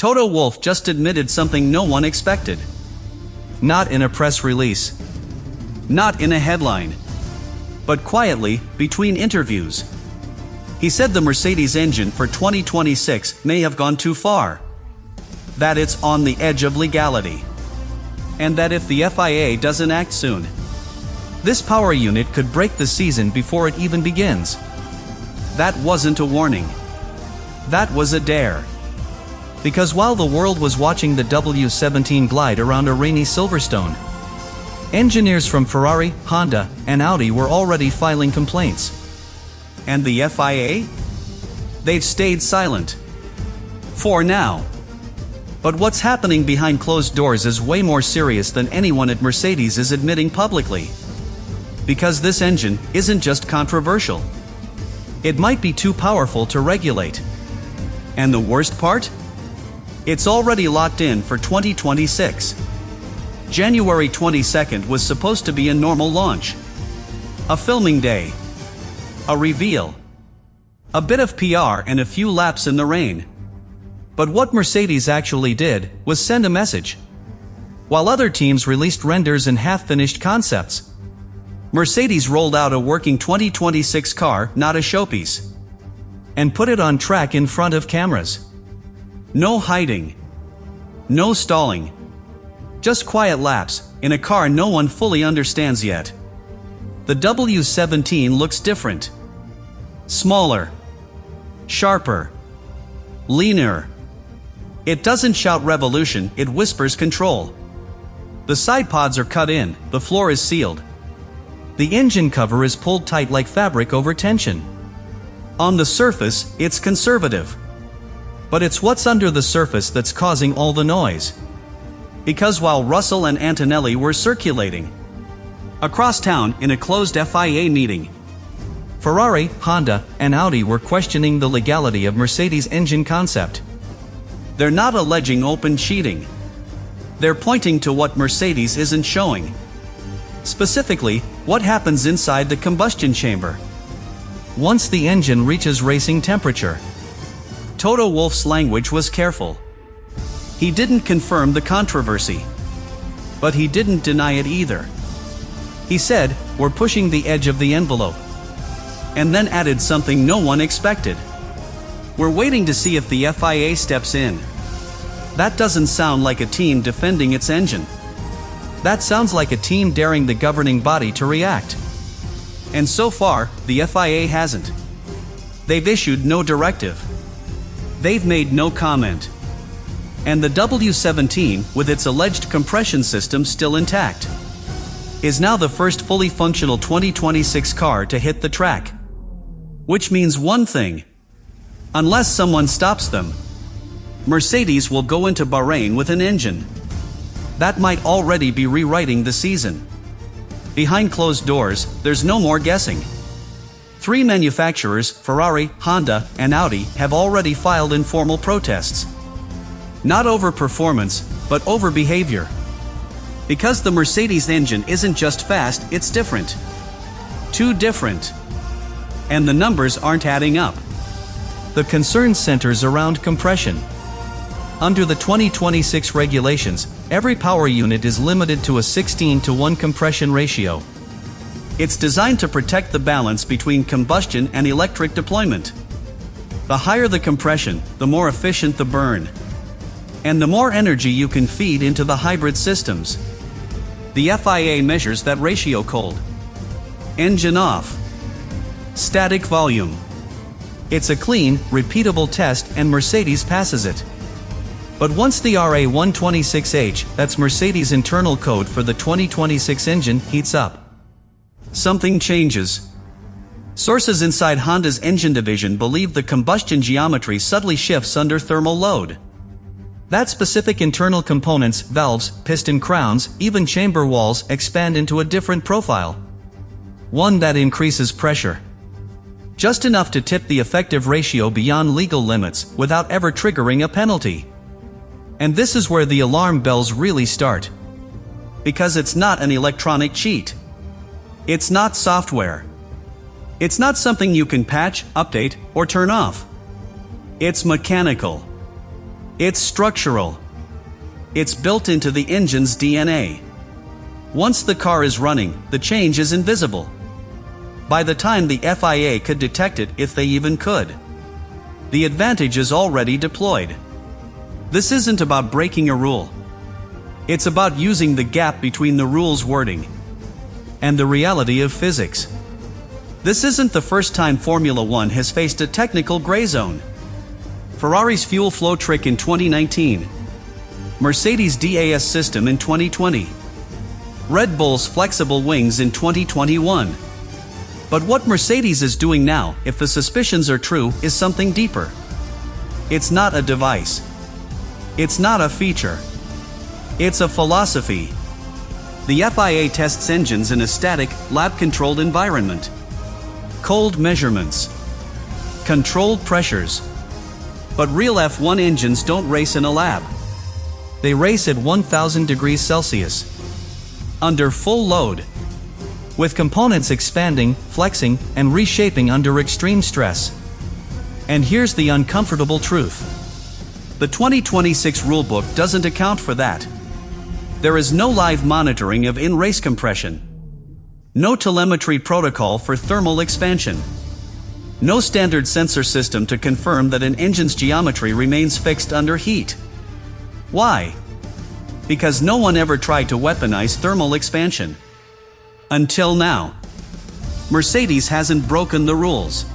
Toto Wolff just admitted something no one expected. Not in a press release. Not in a headline. But quietly, between interviews. He said the Mercedes engine for 2026 may have gone too far. That it's on the edge of legality. And that if the FIA doesn't act soon, this power unit could break the season before it even begins. That wasn't a warning. That was a dare. Because while the world was watching the W17 glide around a rainy Silverstone, engineers from Ferrari, Honda, and Audi were already filing complaints. And the FIA? They've stayed silent. For now. But what's happening behind closed doors is way more serious than anyone at Mercedes is admitting publicly. Because this engine isn't just controversial. It might be too powerful to regulate. And the worst part? It's already locked in for 2026. January 22nd was supposed to be a normal launch. A filming day. A reveal. A bit of PR and a few laps in the rain. But what Mercedes actually did was send a message. While other teams released renders and half-finished concepts, Mercedes rolled out a working 2026 car, not a showpiece, and put it on track in front of cameras. No hiding. No stalling. Just quiet laps, in a car no one fully understands yet. The W17 looks different. Smaller. Sharper. Leaner. It doesn't shout revolution, it whispers control. The side pods are cut in, the floor is sealed. The engine cover is pulled tight like fabric over tension. On the surface, it's conservative. But it's what's under the surface that's causing all the noise. Because while Russell and Antonelli were circulating across town in a closed FIA meeting, Ferrari, Honda, and Audi were questioning the legality of Mercedes' engine concept. They're not alleging open cheating. They're pointing to what Mercedes isn't showing. Specifically, what happens inside the combustion chamber once the engine reaches racing temperature. Toto Wolff's language was careful. He didn't confirm the controversy. But he didn't deny it either. He said, "We're pushing the edge of the envelope." And then added something no one expected. "We're waiting to see if the FIA steps in." That doesn't sound like a team defending its engine. That sounds like a team daring the governing body to react. And so far, the FIA hasn't. They've issued no directive. They've made no comment. And the W17, with its alleged compression system still intact, is now the first fully functional 2026 car to hit the track. Which means one thing. Unless someone stops them, Mercedes will go into Bahrain with an engine that might already be rewriting the season. Behind closed doors, there's no more guessing. 3 manufacturers, Ferrari, Honda, and Audi, have already filed informal protests. Not over performance, but over behavior. Because the Mercedes engine isn't just fast, it's different. Too different. And the numbers aren't adding up. The concern centers around compression. Under the 2026 regulations, every power unit is limited to a 16:1 compression ratio. It's designed to protect the balance between combustion and electric deployment. The higher the compression, the more efficient the burn. And the more energy you can feed into the hybrid systems. The FIA measures that ratio cold. Engine off. Static volume. It's a clean, repeatable test and Mercedes passes it. But once the RA126H, that's Mercedes' internal code for the 2026 engine, heats up, something changes. Sources inside Honda's engine division believe the combustion geometry subtly shifts under thermal load. That specific internal components, valves, piston crowns, even chamber walls expand into a different profile. One that increases pressure. Just enough to tip the effective ratio beyond legal limits without ever triggering a penalty. And this is where the alarm bells really start. Because it's not an electronic cheat. It's not software. It's not something you can patch, update, or turn off. It's mechanical. It's structural. It's built into the engine's DNA. Once the car is running, the change is invisible. By the time the FIA could detect it, if they even could, the advantage is already deployed. This isn't about breaking a rule. It's about using the gap between the rule's wording and the reality of physics. This isn't the first time Formula One has faced a technical gray zone. Ferrari's fuel flow trick in 2019, Mercedes' DAS system in 2020, Red Bull's flexible wings in 2021. But what Mercedes is doing now, if the suspicions are true, is something deeper. It's not a device. It's not a feature. It's a philosophy. The FIA tests engines in a static, lab-controlled environment. Cold measurements. Controlled pressures. But real F1 engines don't race in a lab. They race at 1000 degrees Celsius. Under full load. With components expanding, flexing, and reshaping under extreme stress. And here's the uncomfortable truth. The 2026 rulebook doesn't account for that. There is no live monitoring of in-race compression. No telemetry protocol for thermal expansion. No standard sensor system to confirm that an engine's geometry remains fixed under heat. Why? Because no one ever tried to weaponize thermal expansion. Until now. Mercedes hasn't broken the rules.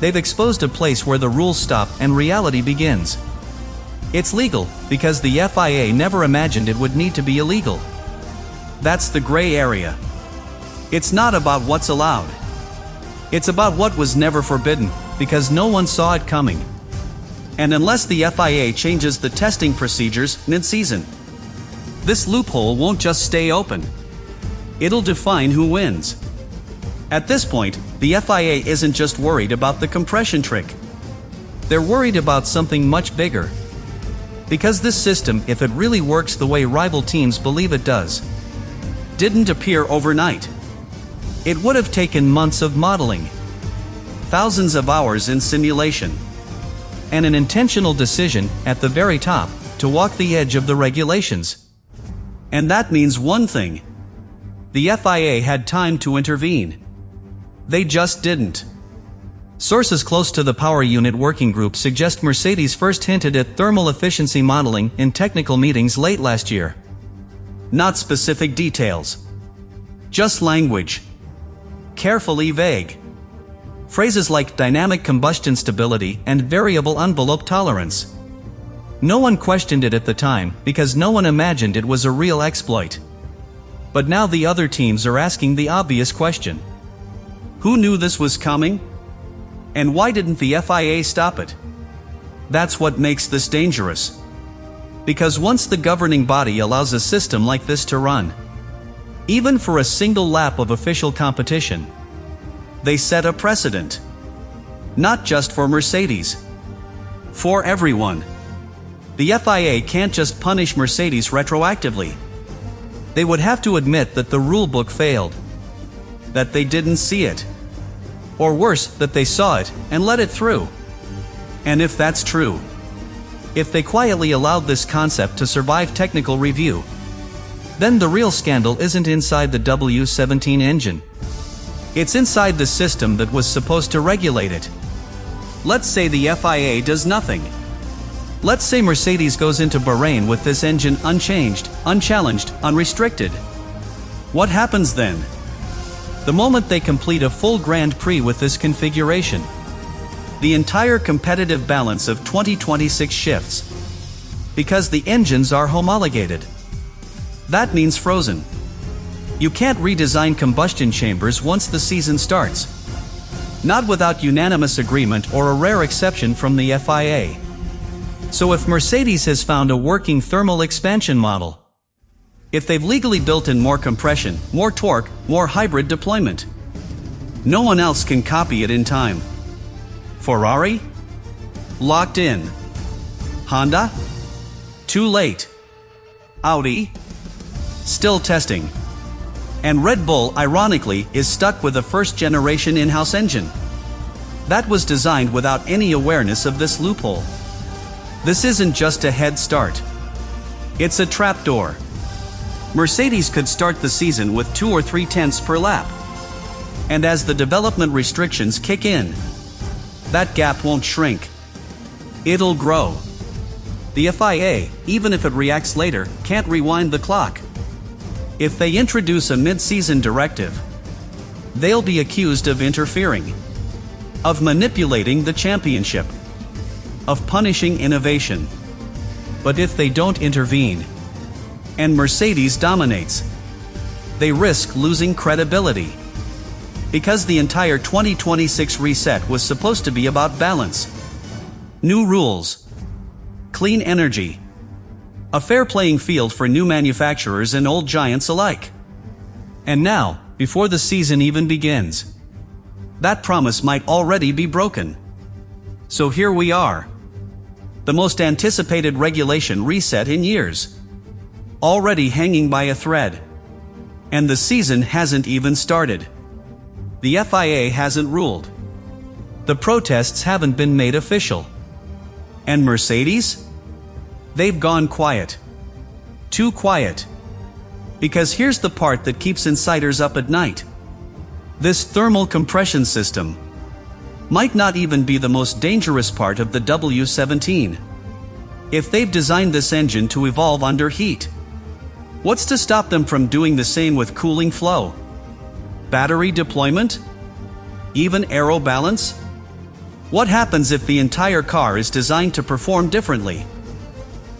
They've exposed a place where the rules stop and reality begins. It's legal, because the FIA never imagined it would need to be illegal. That's the gray area. It's not about what's allowed. It's about what was never forbidden, because no one saw it coming. And unless the FIA changes the testing procedures mid-season, this loophole won't just stay open. It'll define who wins. At this point, the FIA isn't just worried about the compression trick. They're worried about something much bigger. Because this system, if it really works the way rival teams believe it does, didn't appear overnight. It would have taken months of modeling, thousands of hours in simulation, and an intentional decision, at the very top, to walk the edge of the regulations. And that means one thing. The FIA had time to intervene. They just didn't. Sources close to the power unit working group suggest Mercedes first hinted at thermal efficiency modeling in technical meetings late last year. Not specific details. Just language. Carefully vague. Phrases like dynamic combustion stability and variable envelope tolerance. No one questioned it at the time because no one imagined it was a real exploit. But now the other teams are asking the obvious question. Who knew this was coming? And why didn't the FIA stop it? That's what makes this dangerous. Because once the governing body allows a system like this to run, even for a single lap of official competition, they set a precedent. Not just for Mercedes. For everyone. The FIA can't just punish Mercedes retroactively. They would have to admit that the rulebook failed. That they didn't see it. Or worse, that they saw it and let it through. And if that's true, if they quietly allowed this concept to survive technical review, then the real scandal isn't inside the W17 engine. It's inside the system that was supposed to regulate it. Let's say the FIA does nothing. Let's say Mercedes goes into Bahrain with this engine unchanged, unchallenged, unrestricted. What happens then? The moment they complete a full Grand Prix with this configuration, the entire competitive balance of 2026 shifts. Because the engines are homologated. That means frozen. You can't redesign combustion chambers once the season starts. Not without unanimous agreement or a rare exception from the FIA. So if Mercedes has found a working thermal expansion model, if they've legally built in more compression, more torque, more hybrid deployment, no one else can copy it in time. Ferrari? Locked in. Honda? Too late. Audi? Still testing. And Red Bull, ironically, is stuck with a first-generation in-house engine that was designed without any awareness of this loophole. This isn't just a head start. It's a trapdoor. Mercedes could start the season with 2 or 3 tenths per lap. And as the development restrictions kick in, that gap won't shrink. It'll grow. The FIA, even if it reacts later, can't rewind the clock. If they introduce a mid-season directive, they'll be accused of interfering, of manipulating the championship, of punishing innovation. But if they don't intervene, and Mercedes dominates, they risk losing credibility. Because the entire 2026 reset was supposed to be about balance. New rules. Clean energy. A fair playing field for new manufacturers and old giants alike. And now, before the season even begins, that promise might already be broken. So here we are. The most anticipated regulation reset in years. Already hanging by a thread. And the season hasn't even started. The FIA hasn't ruled. The protests haven't been made official. And Mercedes? They've gone quiet. Too quiet. Because here's the part that keeps insiders up at night. This thermal compression system might not even be the most dangerous part of the W17. If they've designed this engine to evolve under heat, what's to stop them from doing the same with cooling flow? Battery deployment? Even aero balance? What happens if the entire car is designed to perform differently?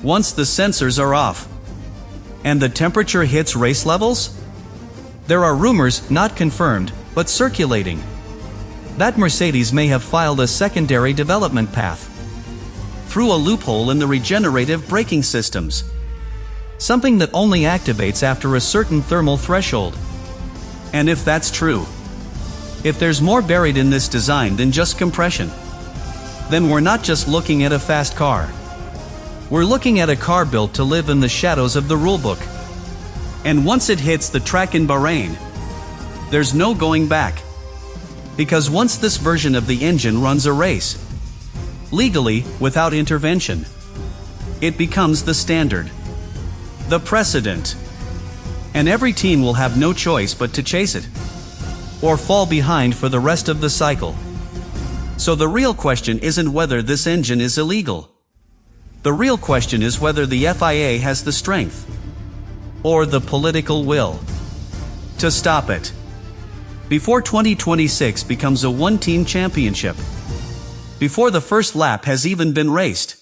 Once the sensors are off, and the temperature hits race levels? There are rumors, not confirmed, but circulating, that Mercedes may have filed a secondary development path through a loophole in the regenerative braking systems. Something that only activates after a certain thermal threshold. And if that's true, if there's more buried in this design than just compression, then we're not just looking at a fast car. We're looking at a car built to live in the shadows of the rulebook. And once it hits the track in Bahrain, there's no going back. Because once this version of the engine runs a race, legally, without intervention, it becomes the standard, the precedent. And every team will have no choice but to chase it, or fall behind for the rest of the cycle. So the real question isn't whether this engine is illegal. The real question is whether the FIA has the strength, or the political will, to stop it. Before 2026 becomes a one-team championship. Before the first lap has even been raced.